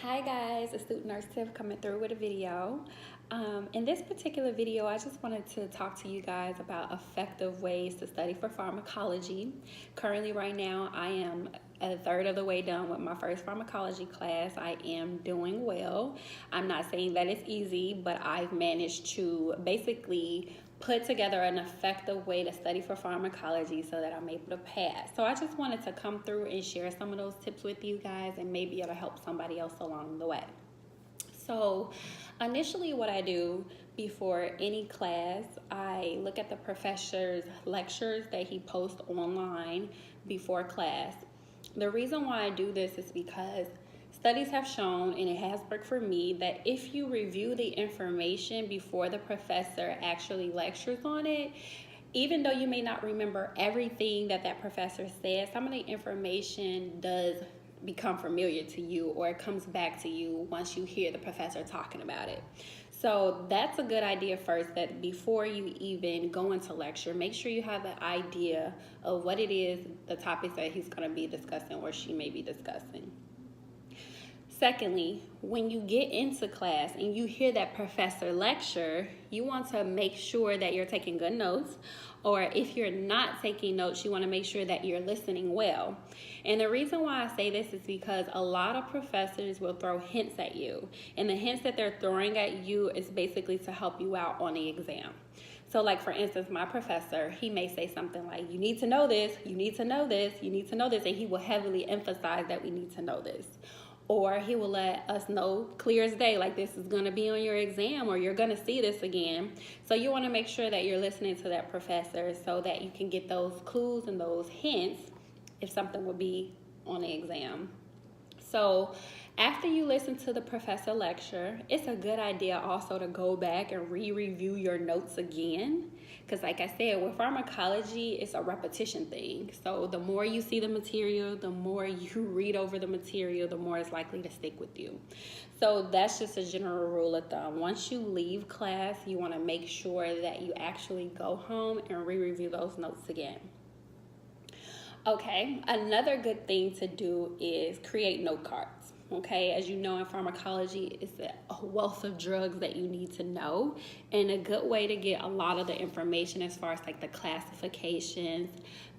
Hi guys, it's studentnursetiff coming through with a video. In this particular video, I just wanted to talk to you guys about effective ways to study for pharmacology. Currently right now, I am a third of the way done with my first pharmacology class. I am doing well. I'm not saying that it's easy, but I've managed to basically put together an effective way to study for pharmacology so that I'm able to pass. So I just wanted to come through and share some of those tips with you guys, and maybe it'll help somebody else along the way. So initially what I do before any class, I look at the professor's lectures that he posts online before class. The reason why I do this is because studies have shown, and it has worked for me, that if you review the information before the professor actually lectures on it, even though you may not remember everything that professor said, some of the information does become familiar to you, or it comes back to you once you hear the professor talking about it. So that's a good idea first, that before you even go into lecture, make sure you have an idea of what it is, the topics that he's going to be discussing or she may be discussing. Secondly, when you get into class and you hear that professor lecture, you want to make sure that you're taking good notes, or if you're not taking notes, you want to make sure that you're listening well. And the reason why I say this is because a lot of professors will throw hints at you, and the hints that they're throwing at you is basically to help you out on the exam. So like, for instance, my professor, he may say something like, you need to know this, you need to know this, you need to know this, and he will heavily emphasize that we need to know this. Or he will let us know clear as day, like, this is going to be on your exam, or you're going to see this again. So you want to make sure that you're listening to that professor so that you can get those clues and those hints if something will be on the exam. So after you listen to the professor lecture, it's a good idea also to go back and re-review your notes again. Because like I said, with pharmacology, it's a repetition thing. So the more you see the material, the more you read over the material, the more it's likely to stick with you. So that's just a general rule of thumb. Once you leave class, you want to make sure that you actually go home and re-review those notes again. Okay, another good thing to do is create note cards. Okay, as you know, in pharmacology, it's a wealth of drugs that you need to know, and a good way to get a lot of the information as far as like the classifications,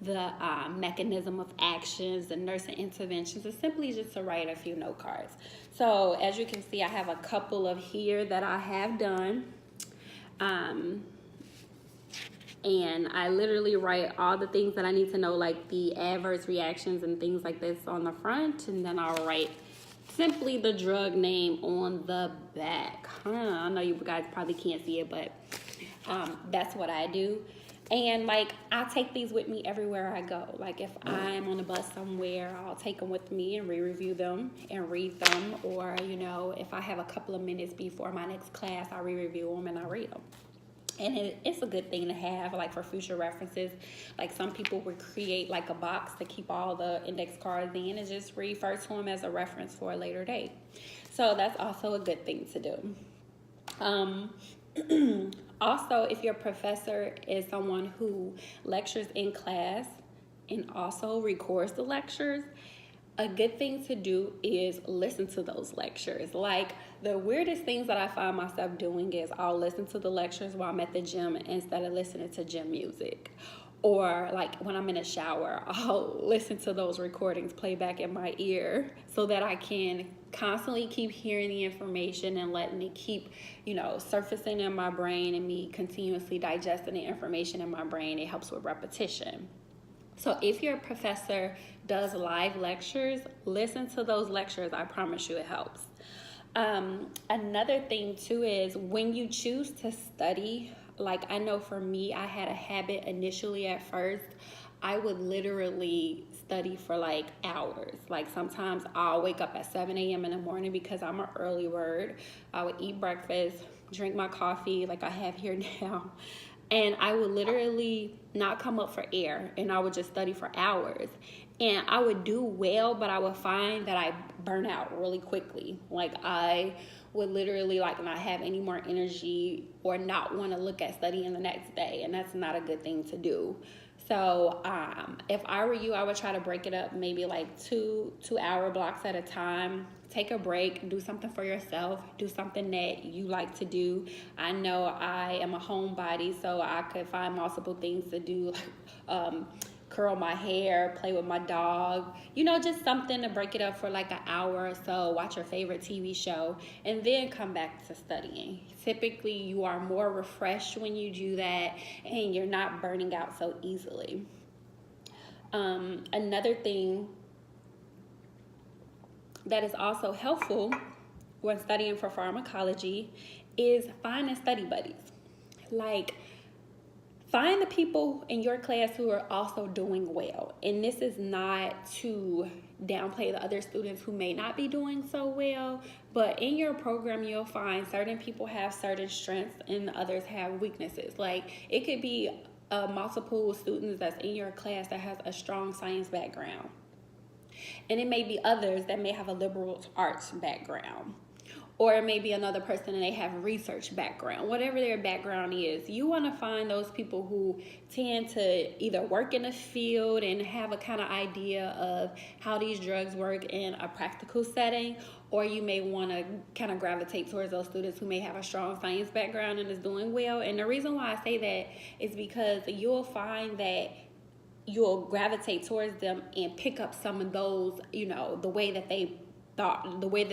the mechanism of actions, the nursing interventions, is simply just to write a few note cards. So as you can see, I have a couple of here that I have done. And I literally write all the things that I need to know, like the adverse reactions and things like this on the front, and then I'll write simply the drug name on the back. I know you guys probably can't see it, but that's what I do. And like, I take these with me everywhere I go. Like, if I'm on a bus somewhere, I'll take them with me and re-review them and read them. Or, you know, if I have a couple of minutes before my next class, I'll re-review them and I'll read them. And it's a good thing to have, like, for future references. Like, some people would create like a box to keep all the index cards in and just refer to them as a reference for a later date. So that's also a good thing to do. Also, if your professor is someone who lectures in class and also records the lectures, a good thing to do is listen to those lectures. Like, the weirdest things that I find myself doing is I'll listen to the lectures while I'm at the gym instead of listening to gym music. Or like when I'm in a shower, I'll listen to those recordings play back in my ear so that I can constantly keep hearing the information and letting it keep, you know, surfacing in my brain, and me continuously digesting the information in my brain. It helps with repetition. So if your professor does live lectures, listen to those lectures. I promise you it helps. Another thing too is when you choose to study, like, I know for me, I had a habit initially at first. I would literally study for like hours. Like, sometimes I'll wake up at 7 a.m. in the morning because I'm an early bird. I would eat breakfast, drink my coffee like I have here now. And I would literally not come up for air, and I would just study for hours. And I would do well, but I would find that I burn out really quickly. Like, I would literally like not have any more energy or not want to look at studying the next day, and that's not a good thing to do. So if I were you, I would try to break it up maybe like two-hour blocks at a time. Take a break, do something for yourself, do something that you like to do. I know I am a homebody, so I could find multiple things to do, curl my hair, play with my dog, just something to break it up for like an hour or so, watch your favorite TV show, and then come back to studying. Typically, you are more refreshed when you do that, and you're not burning out so easily. Another thing that is also helpful when studying for pharmacology is finding study buddies. Like, find the people in your class who are also doing well. And this is not to downplay the other students who may not be doing so well, but in your program, you'll find certain people have certain strengths and others have weaknesses. Like, it could be multiple students that's in your class that has a strong science background. And it may be others that may have a liberal arts background. Or it may be another person and they have a research background. Whatever their background is, you want to find those people who tend to either work in the field and have a kind of idea of how these drugs work in a practical setting, or you may want to kind of gravitate towards those students who may have a strong science background and is doing well. And the reason why I say that is because you'll find that you'll gravitate towards them and pick up some of those, the way that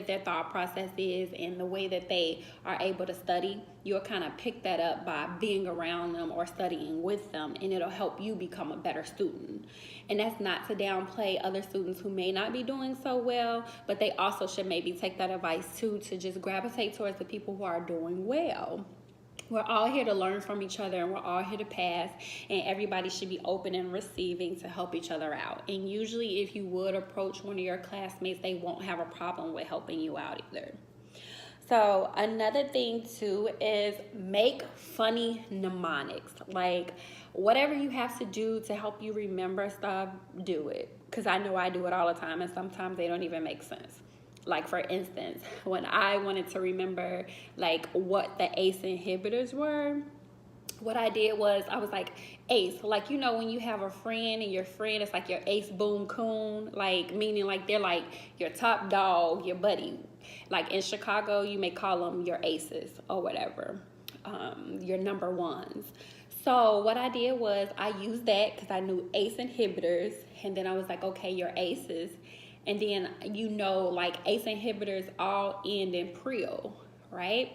their thought process is and the way that they are able to study. You'll kind of pick that up by being around them or studying with them, and it'll help you become a better student. And that's not to downplay other students who may not be doing so well, but they also should maybe take that advice too, to just gravitate towards the people who are doing well. We're all here to learn from each other, and we're all here to pass, and everybody should be open and receiving to help each other out. And usually if you would approach one of your classmates, they won't have a problem with helping you out either. So another thing too is make funny mnemonics. Like, whatever you have to do to help you remember stuff, do it. Because I know I do it all the time, and sometimes they don't even make sense. Like, for instance, when I wanted to remember like what the ACE inhibitors were, what I did was I was like, ACE, like, when you have a friend and your friend is like your ace boom coon, like, meaning like they're like your top dog, your buddy. Like in Chicago, you may call them your aces or whatever, your number ones. So what I did was I used that because I knew ACE inhibitors, and then I was like, okay, your aces. And then, like ACE inhibitors all end in Priol, right?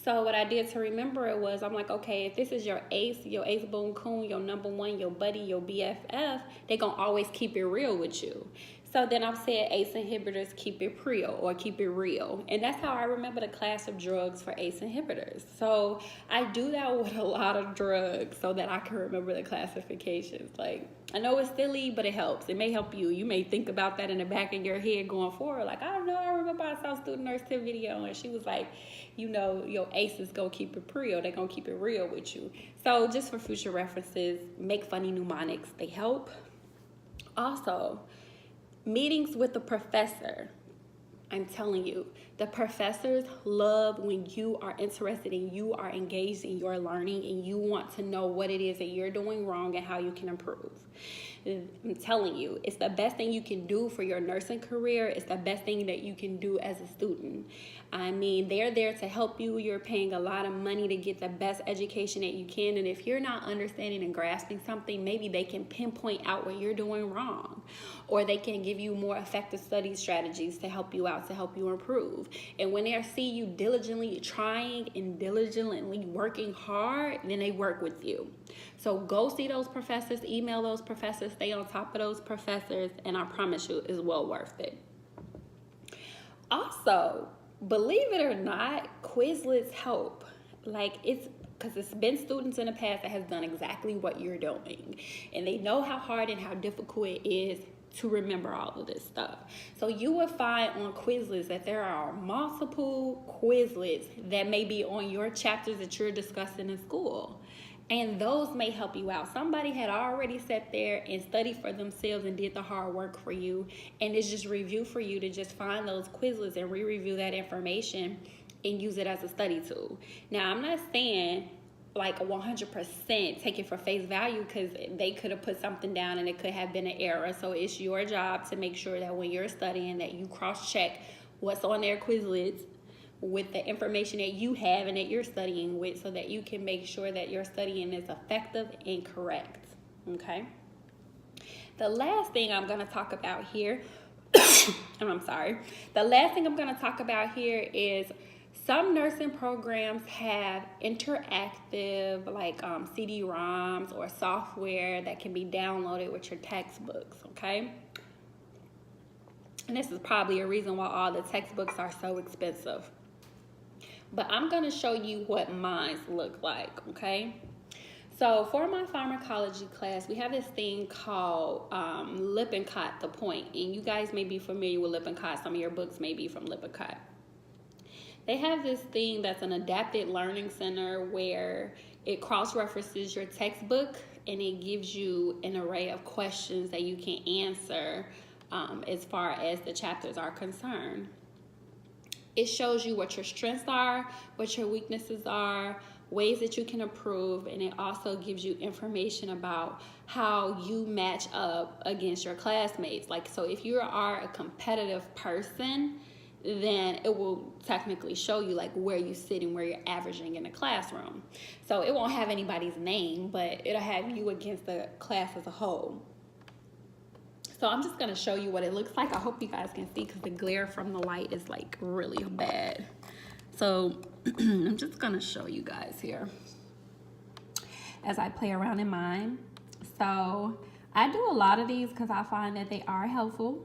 So what I did to remember it was, I'm like, okay, if this is your ace boom coon, your number one, your buddy, your BFF, they're going to always keep it real with you. So then I've said ACE inhibitors keep it Priol or keep it real. And that's how I remember the class of drugs for ACE inhibitors. So I do that with a lot of drugs so that I can remember the classifications. Like, I know it's silly, but it helps. It may help you. You may think about that in the back of your head going forward. Like, I don't know, I remember I saw studentnursetiff video and she was like, your aces go keep it Priol. They're going to keep it real with you. So just for future references, make funny mnemonics. They help. Also, meetings with the professor. I'm telling you, the professors love when you are interested and you are engaged in your learning and you want to know what it is that you're doing wrong and how you can improve. I'm telling you, it's the best thing you can do for your nursing career. It's the best thing that you can do as a student. I mean, they're there to help you. You're paying a lot of money to get the best education that you can. And if you're not understanding and grasping something, maybe they can pinpoint out what you're doing wrong. Or they can give you more effective study strategies to help you out, to help you improve. And when they see you diligently trying and diligently working hard, then they work with you. So go see those professors, email those professors, stay on top of those professors, and I promise you it's well worth it. Also, believe it or not, Quizlets help. Like, because it's been students in the past that has done exactly what you're doing. And they know how hard and how difficult it is to remember all of this stuff. So you will find on Quizlets that there are multiple Quizlets that may be on your chapters that you're discussing in school. And those may help you out. Somebody had already sat there and studied for themselves and did the hard work for you. And it's just review for you to just find those Quizlets and re-review that information and use it as a study tool. Now, I'm not saying like 100% take it for face value, because they could have put something down and it could have been an error. So it's your job to make sure that when you're studying that you cross-check what's on their Quizlets with the information that you have and that you're studying with, so that you can make sure that your studying is effective and correct. Okay? The last thing I'm going to talk about here, I'm sorry. The last thing I'm going to talk about here is some nursing programs have interactive like CD-ROMs or software that can be downloaded with your textbooks, okay? And this is probably a reason why all the textbooks are so expensive. But I'm going to show you what mine look like, okay? So for my pharmacology class, we have this thing called Lippincott, The Point. And you guys may be familiar with Lippincott. Some of your books may be from Lippincott. They have this thing that's an adapted learning center where it cross-references your textbook and it gives you an array of questions that you can answer as far as the chapters are concerned. It shows you what your strengths are, what your weaknesses are, ways that you can improve, and it also gives you information about how you match up against your classmates. Like, so if you are a competitive person, then it will technically show you like where you sit and where you're averaging in the classroom. So it won't have anybody's name, but it'll have you against the class as a whole. So I'm just going to show you what it looks like. I hope you guys can see because the glare from the light is like really bad. So I'm just going to show you guys here as I play around in mine. So I do a lot of these because I find that they are helpful.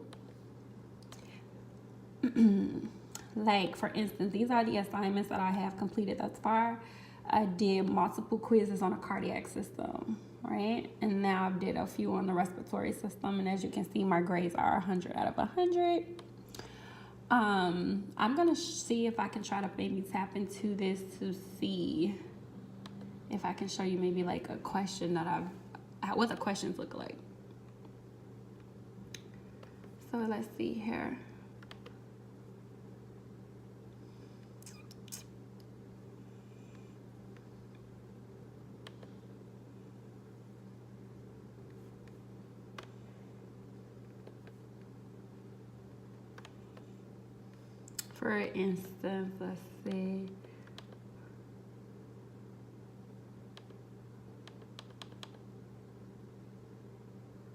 Like, for instance, these are the assignments that I have completed thus far. I did multiple quizzes on a cardiac system, right? And now I've did a few on the respiratory system. And as you can see, my grades are 100 out of 100. I'm going to see if I can try to maybe tap into this to see if I can show you maybe like a question that what the questions look like. So let's see here. For instance, let's see.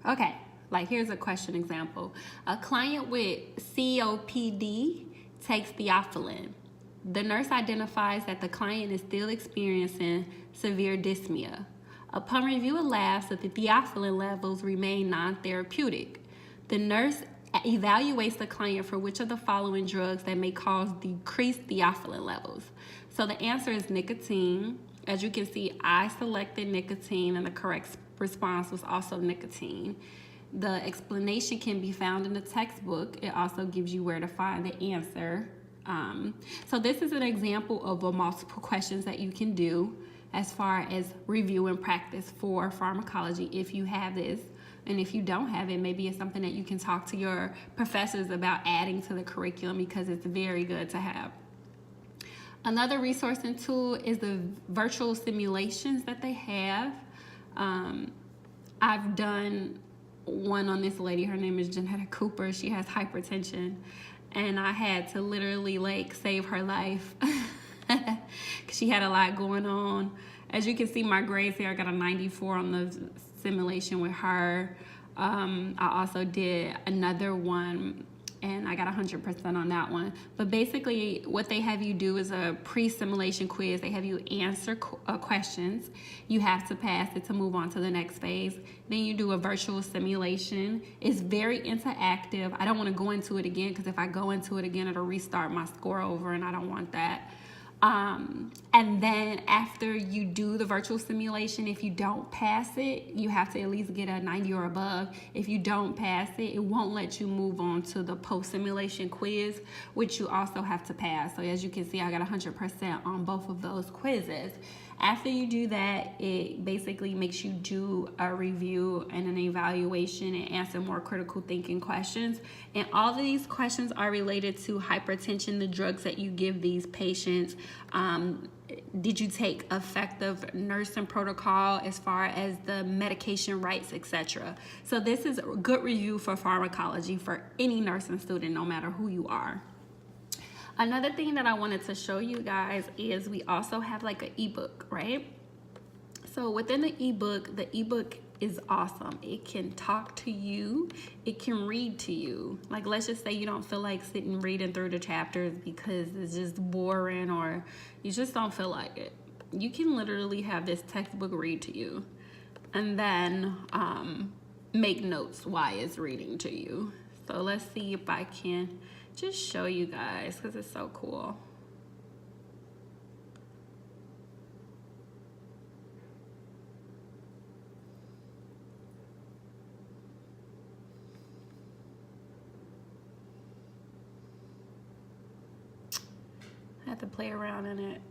Okay, like here's a question example. A client with COPD takes theophylline. The nurse identifies that the client is still experiencing severe dyspnea. Upon review of labs, that the theophylline levels remain non-therapeutic. The nurse evaluates the client for which of the following drugs that may cause decreased theophylline levels. So the answer is nicotine. As you can see, I selected nicotine and the correct response was also nicotine. The explanation can be found in the textbook. It also gives you where to find the answer. So this is an example of multiple questions that you can do as far as review and practice for pharmacology if you have this. And if you don't have it, maybe it's something that you can talk to your professors about adding to the curriculum because it's very good to have. Another resource and tool is the virtual simulations that they have. I've done one on this lady. Her name is Janetta Cooper. She has hypertension. And I had to literally like save her life because she had a lot going on. As you can see, my grades here, I got a 94 on the simulation with her. I also did another one and I got 100% on that one. But basically what they have you do is a pre-simulation quiz. They have you answer questions. You have to pass it to move on to the next phase. Then you do a virtual simulation. It's very interactive. I don't want to go into it again because if I go into it again, it'll restart my score over and I don't want that. And then after you do the virtual simulation, if you don't pass it, you have to at least get a 90 or above. If you don't pass it, it won't let you move on to the post-simulation quiz, which you also have to pass. So as you can see, I got 100% on both of those quizzes. After you do that, it basically makes you do a review and an evaluation and answer more critical thinking questions. And all of these questions are related to hypertension, the drugs that you give these patients. Did you take effective nursing protocol as far as the medication rights, etc.? So this is a good review for pharmacology for any nursing student, no matter who you are. Another thing that I wanted to show you guys is we also have like an ebook, right? So within the ebook is awesome. It can talk to you, it can read to you. Like, let's just say you don't feel like sitting reading through the chapters because it's just boring or you just don't feel like it. You can literally have this textbook read to you and then make notes while it's reading to you. So let's see if I can just show you guys because it's so cool. I have to play around in it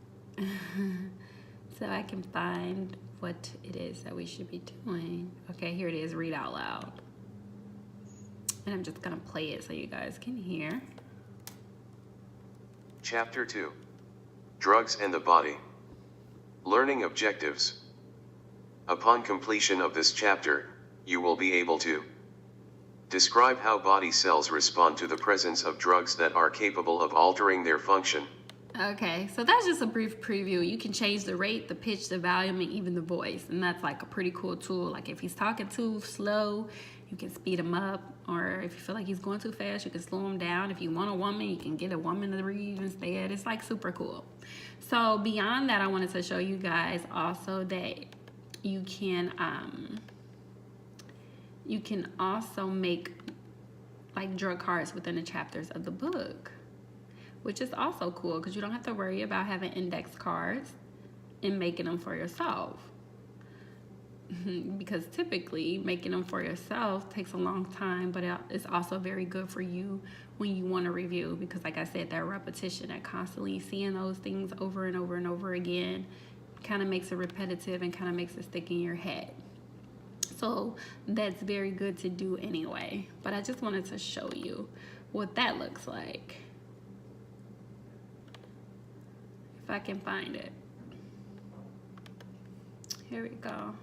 so I can find what it is that we should be doing. Okay, here it is, read out loud. And I'm just gonna play it so you guys can hear. Chapter 2. Drugs and the Body. Learning Objectives. Upon completion of this chapter, you will be able to describe how body cells respond to the presence of drugs that are capable of altering their function. Okay, so that's just a brief preview. You can change the rate, the pitch, the volume, and even the voice. And that's like a pretty cool tool. Like if he's talking too slow, you can speed him up. Or if you feel like he's going too fast, you can slow him down. If you want a woman, you can get a woman to read instead. It's like super cool. So beyond that, I wanted to show you guys also that you can also make like drug cards within the chapters of the book, which is also cool because you don't have to worry about having index cards and making them for yourself. Because typically making them for yourself takes a long time, but it's also very good for you when you want to review, because like I said, that repetition, that constantly seeing those things over and over and over again kind of makes it repetitive and kind of makes it stick in your head. So that's very good to do anyway, but I just wanted to show you what that looks like. If I can find it. Here we go.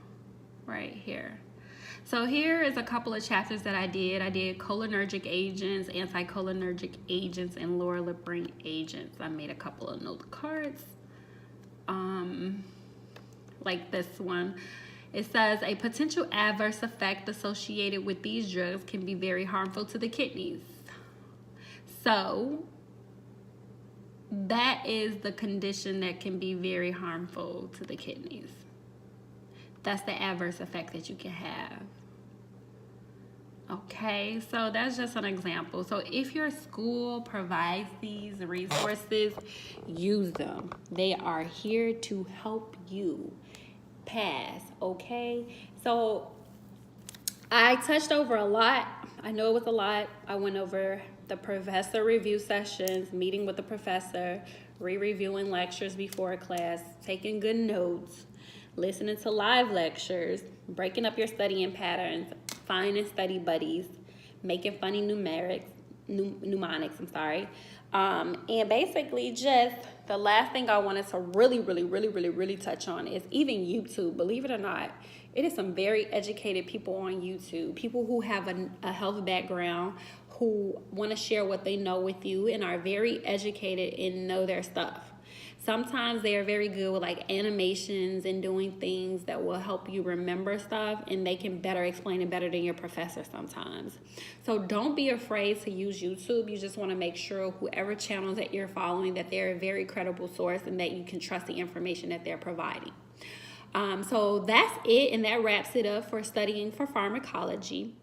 Right here. So here is a couple of chapters that I did. I did cholinergic agents, anticholinergic agents, and lower lip ring agents. I made a couple of note cards. Like this one. It says a potential adverse effect associated with these drugs can be very harmful to the kidneys. So that is the condition that can be very harmful to the kidneys. That's the adverse effect that you can have. Okay, so that's just an example. So if your school provides these resources, use them. They are here to help you pass, okay? So I touched over a lot. I know it was a lot. I went over the professor review sessions, meeting with the professor, re-reviewing lectures before a class, taking good notes, listening to live lectures, breaking up your studying patterns, finding study buddies, making funny mnemonics, and basically just the last thing I wanted to really touch on is even YouTube. Believe it or not, it is some very educated people on YouTube, people who have a health background, who want to share what they know with you and are very educated and know their stuff. Sometimes they are very good with like animations and doing things that will help you remember stuff, and they can better explain it better than your professor sometimes. So don't be afraid to use YouTube. You just want to make sure whoever channels that you're following, that they're a very credible source and that you can trust the information that they're providing. So that's it, and that wraps it up for studying for pharmacology.